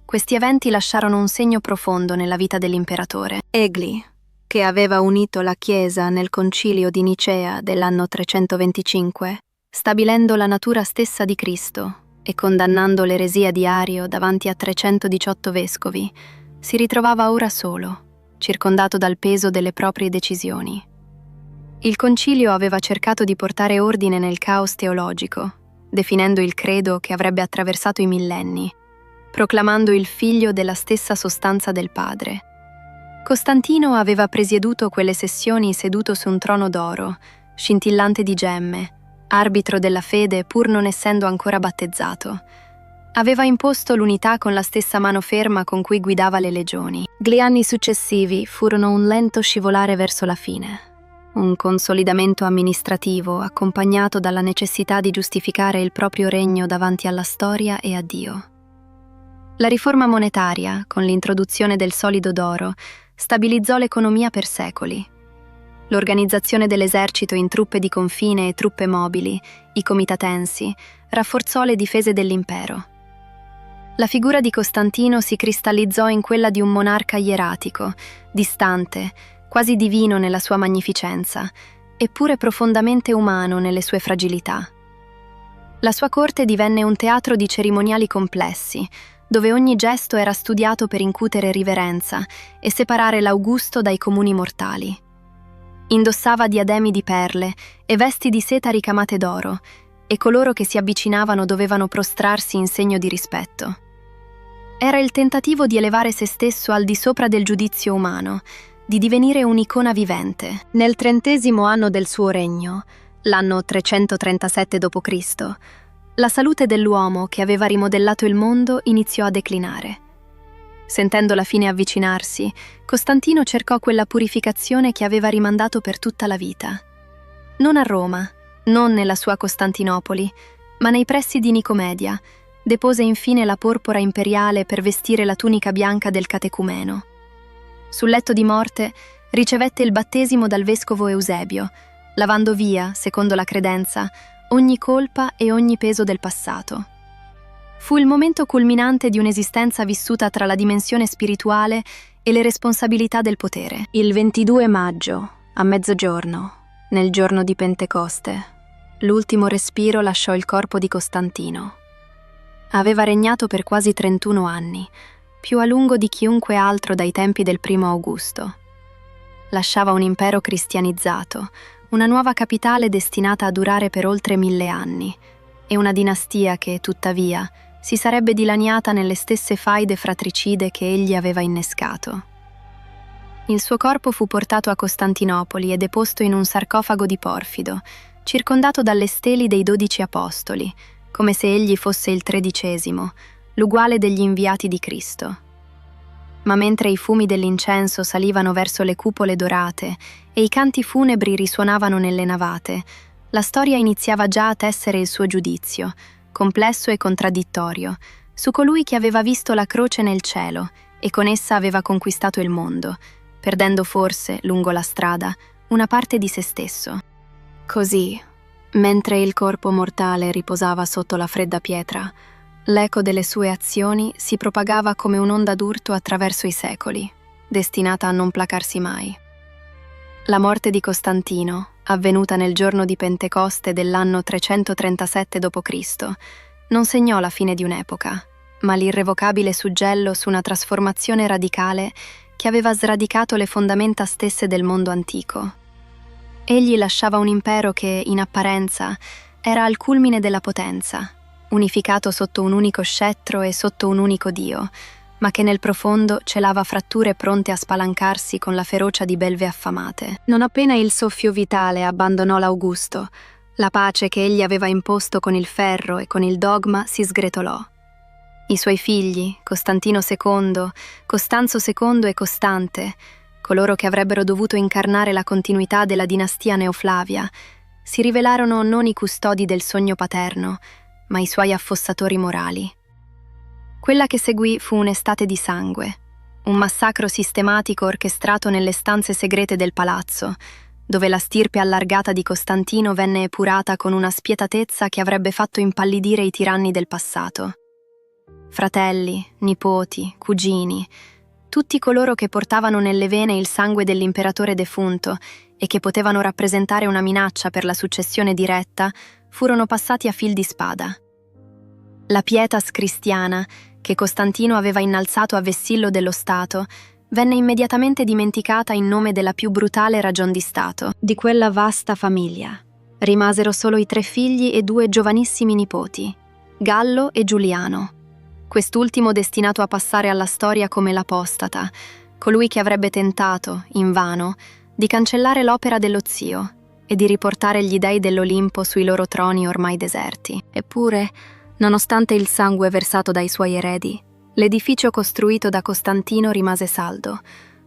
questi eventi lasciarono un segno profondo nella vita dell'imperatore. Egli, che aveva unito la Chiesa nel concilio di Nicea dell'anno 325, stabilendo la natura stessa di Cristo e condannando l'eresia di Ario davanti a 318 vescovi, si ritrovava ora solo, circondato dal peso delle proprie decisioni. Il concilio aveva cercato di portare ordine nel caos teologico, definendo il credo che avrebbe attraversato i millenni, proclamando il figlio della stessa sostanza del Padre. Costantino aveva presieduto quelle sessioni seduto su un trono d'oro, scintillante di gemme, arbitro della fede pur non essendo ancora battezzato. Aveva imposto l'unità con la stessa mano ferma con cui guidava le legioni. Gli anni successivi furono un lento scivolare verso la fine, un consolidamento amministrativo accompagnato dalla necessità di giustificare il proprio regno davanti alla storia e a Dio. La riforma monetaria, con l'introduzione del solido d'oro, stabilizzò l'economia per secoli. L'organizzazione dell'esercito in truppe di confine e truppe mobili, i comitatensi, rafforzò le difese dell'impero. La figura di Costantino si cristallizzò in quella di un monarca ieratico, distante, quasi divino nella sua magnificenza, eppure profondamente umano nelle sue fragilità. La sua corte divenne un teatro di cerimoniali complessi, dove ogni gesto era studiato per incutere riverenza e separare l'augusto dai comuni mortali. Indossava diademi di perle e vesti di seta ricamate d'oro, e coloro che si avvicinavano dovevano prostrarsi in segno di rispetto. Era il tentativo di elevare se stesso al di sopra del giudizio umano, di divenire un'icona vivente. Nel 30° anno del suo regno, l'anno 337 d.C., la salute dell'uomo che aveva rimodellato il mondo iniziò a declinare. Sentendo la fine avvicinarsi, Costantino cercò quella purificazione che aveva rimandato per tutta la vita. Non a Roma, non nella sua Costantinopoli, ma nei pressi di Nicomedia, depose infine la porpora imperiale per vestire la tunica bianca del catecumeno. Sul letto di morte ricevette il battesimo dal vescovo Eusebio, lavando via, secondo la credenza, ogni colpa e ogni peso del passato. Fu il momento culminante di un'esistenza vissuta tra la dimensione spirituale e le responsabilità del potere. Il 22 maggio, a mezzogiorno, nel giorno di Pentecoste, l'ultimo respiro lasciò il corpo di Costantino. Aveva regnato per quasi 31 anni, più a lungo di chiunque altro dai tempi del primo Augusto. Lasciava un impero cristianizzato, una nuova capitale destinata a durare per oltre 1000 anni, e una dinastia che, tuttavia, si sarebbe dilaniata nelle stesse faide fratricide che egli aveva innescato. Il suo corpo fu portato a Costantinopoli e deposto in un sarcofago di porfido, circondato dalle steli dei 12 apostoli, come se egli fosse il 13°, l'uguale degli inviati di Cristo. Ma mentre i fumi dell'incenso salivano verso le cupole dorate e i canti funebri risuonavano nelle navate, la storia iniziava già a tessere il suo giudizio, complesso e contraddittorio, su colui che aveva visto la croce nel cielo e con essa aveva conquistato il mondo, perdendo forse, lungo la strada, una parte di se stesso. Così, mentre il corpo mortale riposava sotto la fredda pietra, l'eco delle sue azioni si propagava come un'onda d'urto attraverso i secoli, destinata a non placarsi mai. La morte di Costantino, avvenuta nel giorno di Pentecoste dell'anno 337 d.C., non segnò la fine di un'epoca, ma l'irrevocabile suggello su una trasformazione radicale che aveva sradicato le fondamenta stesse del mondo antico. Egli lasciava un impero che, in apparenza, era al culmine della potenza, unificato sotto un unico scettro e sotto un unico dio, ma che nel profondo celava fratture pronte a spalancarsi con la ferocia di belve affamate. Non appena il soffio vitale abbandonò l'Augusto, la pace che egli aveva imposto con il ferro e con il dogma si sgretolò. I suoi figli, Costantino II, Costanzo II e Costante, coloro che avrebbero dovuto incarnare la continuità della dinastia Neoflavia, si rivelarono non i custodi del sogno paterno, ma i suoi affossatori morali. Quella che seguì fu un'estate di sangue, un massacro sistematico orchestrato nelle stanze segrete del palazzo, dove la stirpe allargata di Costantino venne epurata con una spietatezza che avrebbe fatto impallidire i tiranni del passato. Fratelli, nipoti, cugini, tutti coloro che portavano nelle vene il sangue dell'imperatore defunto e che potevano rappresentare una minaccia per la successione diretta, furono passati a fil di spada. La pietas cristiana, che Costantino aveva innalzato a vessillo dello Stato, venne immediatamente dimenticata in nome della più brutale ragion di Stato. Di quella vasta famiglia rimasero solo i 3 figli e 2 giovanissimi nipoti, Gallo e Giuliano, quest'ultimo destinato a passare alla storia come l'apostata, colui che avrebbe tentato, invano, di cancellare l'opera dello zio e di riportare gli dei dell'Olimpo sui loro troni ormai deserti. Eppure, nonostante il sangue versato dai suoi eredi, l'edificio costruito da Costantino rimase saldo,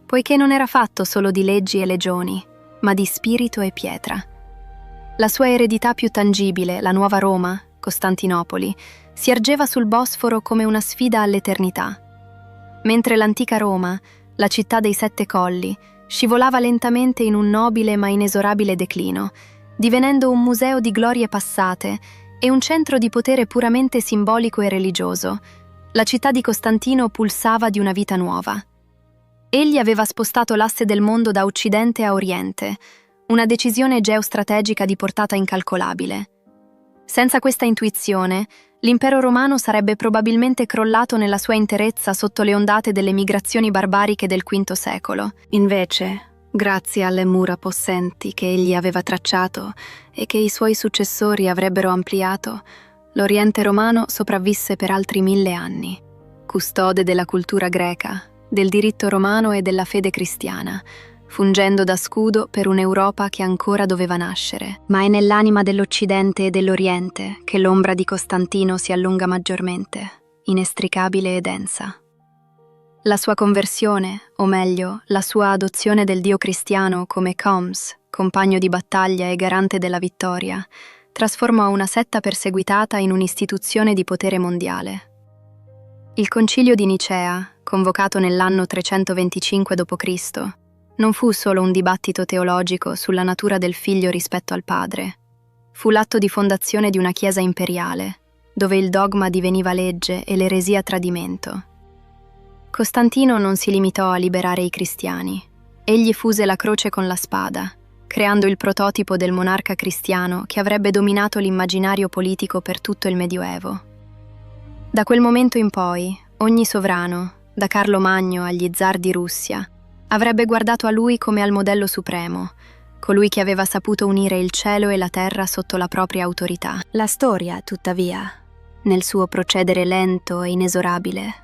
poiché non era fatto solo di leggi e legioni, ma di spirito e pietra. La sua eredità più tangibile, la nuova Roma, Costantinopoli, si ergeva sul Bosforo come una sfida all'eternità. Mentre l'antica Roma, la città dei 7 colli, scivolava lentamente in un nobile ma inesorabile declino, divenendo un museo di glorie passate e un centro di potere puramente simbolico e religioso, la città di Costantino pulsava di una vita nuova. Egli aveva spostato l'asse del mondo da occidente a oriente, una decisione geostrategica di portata incalcolabile. Senza questa intuizione, l'impero romano sarebbe probabilmente crollato nella sua interezza sotto le ondate delle migrazioni barbariche del V secolo. Invece, grazie alle mura possenti che egli aveva tracciato e che i suoi successori avrebbero ampliato, l'Oriente romano sopravvisse per altri 1000 anni, custode della cultura greca, del diritto romano e della fede cristiana, fungendo da scudo per un'Europa che ancora doveva nascere. Ma è nell'anima dell'Occidente e dell'Oriente che l'ombra di Costantino si allunga maggiormente, inestricabile e densa. La sua conversione, o meglio, la sua adozione del dio cristiano come Coms, compagno di battaglia e garante della vittoria, trasformò una setta perseguitata in un'istituzione di potere mondiale. Il concilio di Nicea, convocato nell'anno 325 d.C., non fu solo un dibattito teologico sulla natura del figlio rispetto al padre. Fu l'atto di fondazione di una chiesa imperiale, dove il dogma diveniva legge e l'eresia tradimento. Costantino non si limitò a liberare i cristiani. Egli fuse la croce con la spada, creando il prototipo del monarca cristiano che avrebbe dominato l'immaginario politico per tutto il Medioevo. Da quel momento in poi, ogni sovrano, da Carlo Magno agli zar di Russia, avrebbe guardato a lui come al modello supremo, colui che aveva saputo unire il cielo e la terra sotto la propria autorità. La storia, tuttavia, nel suo procedere lento e inesorabile,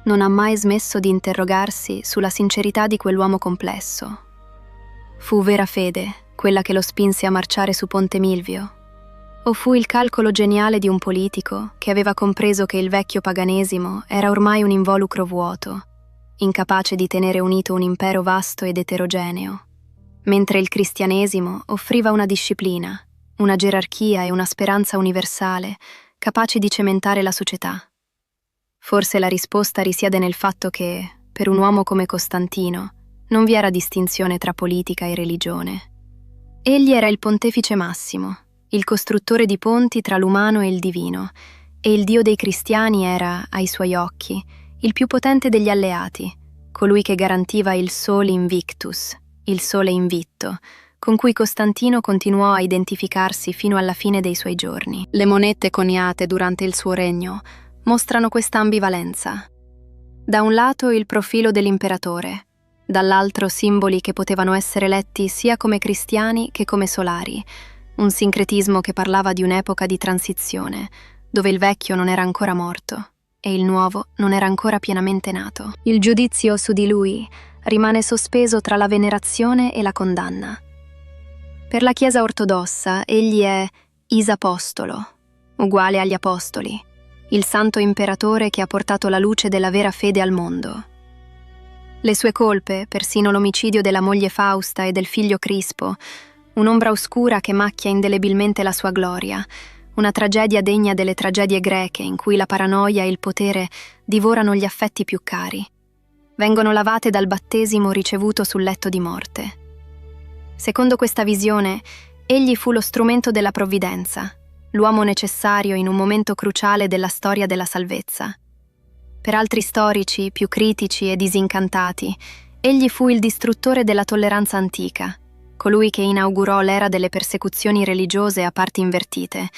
non ha mai smesso di interrogarsi sulla sincerità di quell'uomo complesso. Fu vera fede quella che lo spinse a marciare su Ponte Milvio? O fu il calcolo geniale di un politico che aveva compreso che il vecchio paganesimo era ormai un involucro vuoto, incapace di tenere unito un impero vasto ed eterogeneo, mentre il cristianesimo offriva una disciplina, una gerarchia e una speranza universale capaci di cementare la società? Forse la risposta risiede nel fatto che, per un uomo come Costantino, non vi era distinzione tra politica e religione. Egli era il pontefice massimo, il costruttore di ponti tra l'umano e il divino, e il Dio dei cristiani era, ai suoi occhi, il più potente degli alleati, colui che garantiva il sole invictus, il sole invitto, con cui Costantino continuò a identificarsi fino alla fine dei suoi giorni. Le monete coniate durante il suo regno mostrano questa ambivalenza. Da un lato il profilo dell'imperatore, dall'altro simboli che potevano essere letti sia come cristiani che come solari, un sincretismo che parlava di un'epoca di transizione, dove il vecchio non era ancora morto e il nuovo non era ancora pienamente nato. Il giudizio su di lui rimane sospeso tra la venerazione e la condanna. Per la Chiesa ortodossa egli è isapostolo, uguale agli apostoli, il santo imperatore che ha portato la luce della vera fede al mondo. Le sue colpe, persino l'omicidio della moglie Fausta e del figlio Crispo, un'ombra oscura che macchia indelebilmente la sua gloria, una tragedia degna delle tragedie greche in cui la paranoia e il potere divorano gli affetti più cari, vengono lavate dal battesimo ricevuto sul letto di morte. Secondo questa visione, egli fu lo strumento della provvidenza, l'uomo necessario in un momento cruciale della storia della salvezza. Per altri storici, più critici e disincantati, egli fu il distruttore della tolleranza antica, colui che inaugurò l'era delle persecuzioni religiose a parti invertite,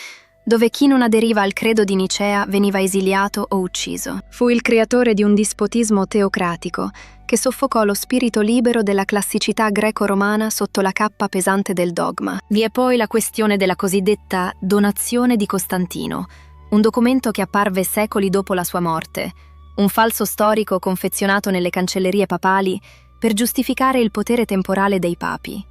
dove chi non aderiva al credo di Nicea veniva esiliato o ucciso. Fu il creatore di un dispotismo teocratico che soffocò lo spirito libero della classicità greco-romana sotto la cappa pesante del dogma. Vi è poi la questione della cosiddetta donazione di Costantino, un documento che apparve secoli dopo la sua morte, un falso storico confezionato nelle cancellerie papali per giustificare il potere temporale dei papi.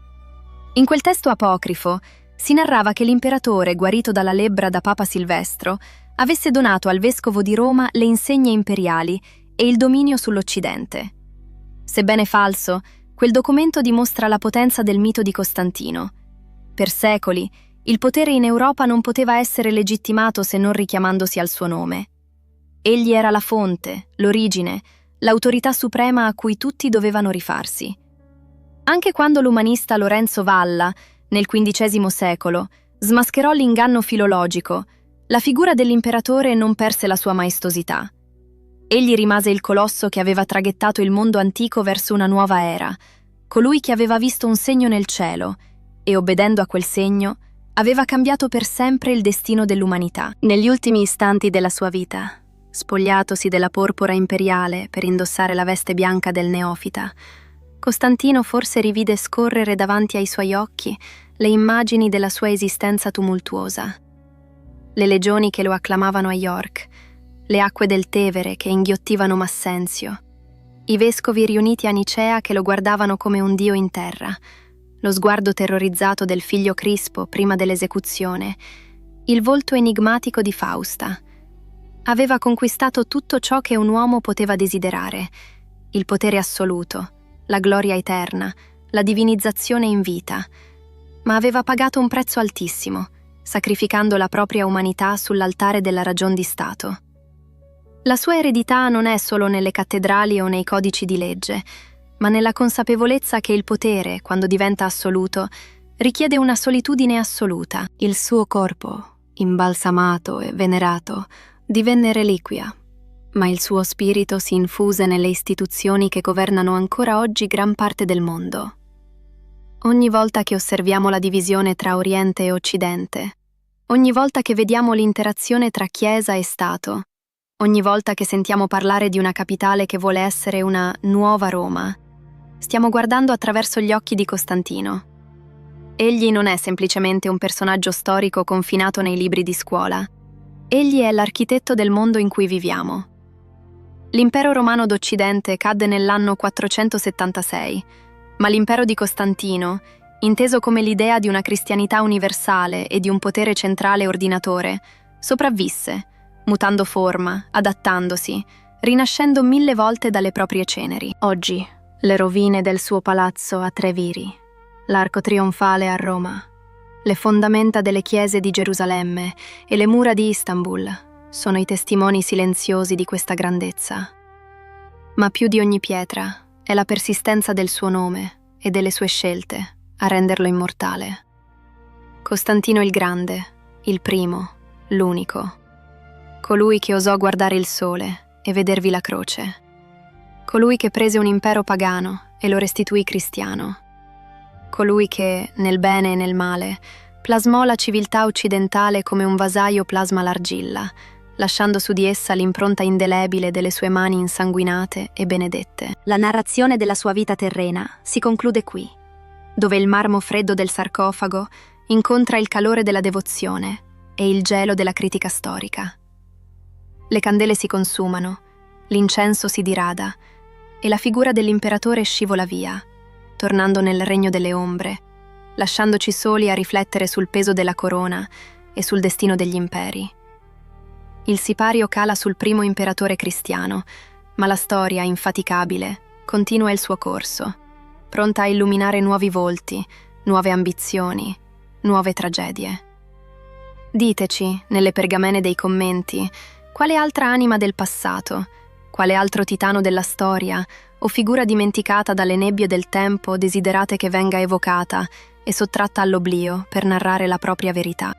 In quel testo apocrifo si narrava che l'imperatore, guarito dalla lebbra da Papa Silvestro, avesse donato al vescovo di Roma le insegne imperiali e il dominio sull'Occidente. Sebbene falso, quel documento dimostra la potenza del mito di Costantino. Per secoli, il potere in Europa non poteva essere legittimato se non richiamandosi al suo nome. Egli era la fonte, l'origine, l'autorità suprema a cui tutti dovevano rifarsi. Anche quando l'umanista Lorenzo Valla, nel XV secolo, smascherò l'inganno filologico, la figura dell'imperatore non perse la sua maestosità. Egli rimase il colosso che aveva traghettato il mondo antico verso una nuova era, colui che aveva visto un segno nel cielo e, obbedendo a quel segno, aveva cambiato per sempre il destino dell'umanità. Negli ultimi istanti della sua vita, spogliatosi della porpora imperiale per indossare la veste bianca del neofita, Costantino forse rivide scorrere davanti ai suoi occhi le immagini della sua esistenza tumultuosa. Le legioni che lo acclamavano a York, le acque del Tevere che inghiottivano Massenzio, i vescovi riuniti a Nicea che lo guardavano come un dio in terra, lo sguardo terrorizzato del figlio Crispo prima dell'esecuzione, il volto enigmatico di Fausta. Aveva conquistato tutto ciò che un uomo poteva desiderare, il potere assoluto, la gloria eterna, la divinizzazione in vita, ma aveva pagato un prezzo altissimo, sacrificando la propria umanità sull'altare della ragion di Stato. La sua eredità non è solo nelle cattedrali o nei codici di legge, ma nella consapevolezza che il potere, quando diventa assoluto, richiede una solitudine assoluta. Il suo corpo, imbalsamato e venerato, divenne reliquia, ma il suo spirito si infuse nelle istituzioni che governano ancora oggi gran parte del mondo. Ogni volta che osserviamo la divisione tra Oriente e Occidente, ogni volta che vediamo l'interazione tra Chiesa e Stato, ogni volta che sentiamo parlare di una capitale che vuole essere una nuova Roma, stiamo guardando attraverso gli occhi di Costantino. Egli non è semplicemente un personaggio storico confinato nei libri di scuola. Egli è l'architetto del mondo in cui viviamo. L'impero romano d'Occidente cadde nell'anno 476, ma l'impero di Costantino, inteso come l'idea di una cristianità universale e di un potere centrale ordinatore, sopravvisse, mutando forma, adattandosi, rinascendo 1000 volte dalle proprie ceneri. Oggi, le rovine del suo palazzo a Treviri, l'arco trionfale a Roma, le fondamenta delle chiese di Gerusalemme e le mura di Istanbul sono i testimoni silenziosi di questa grandezza. Ma più di ogni pietra è la persistenza del suo nome e delle sue scelte a renderlo immortale. Costantino il Grande, il primo, l'unico, colui che osò guardare il sole e vedervi la croce, colui che prese un impero pagano e lo restituì cristiano, colui che, nel bene e nel male, plasmò la civiltà occidentale come un vasaio plasma l'argilla, lasciando su di essa l'impronta indelebile delle sue mani insanguinate e benedette. La narrazione della sua vita terrena si conclude qui, dove il marmo freddo del sarcofago incontra il calore della devozione e il gelo della critica storica. Le candele si consumano, l'incenso si dirada e la figura dell'imperatore scivola via, tornando nel regno delle ombre, lasciandoci soli a riflettere sul peso della corona e sul destino degli imperi. Il sipario cala sul primo imperatore cristiano, ma la storia, infaticabile, continua il suo corso, pronta a illuminare nuovi volti, nuove ambizioni, nuove tragedie. Diteci, nelle pergamene dei commenti, quale altra anima del passato, quale altro titano della storia o figura dimenticata dalle nebbie del tempo desiderate che venga evocata e sottratta all'oblio per narrare la propria verità.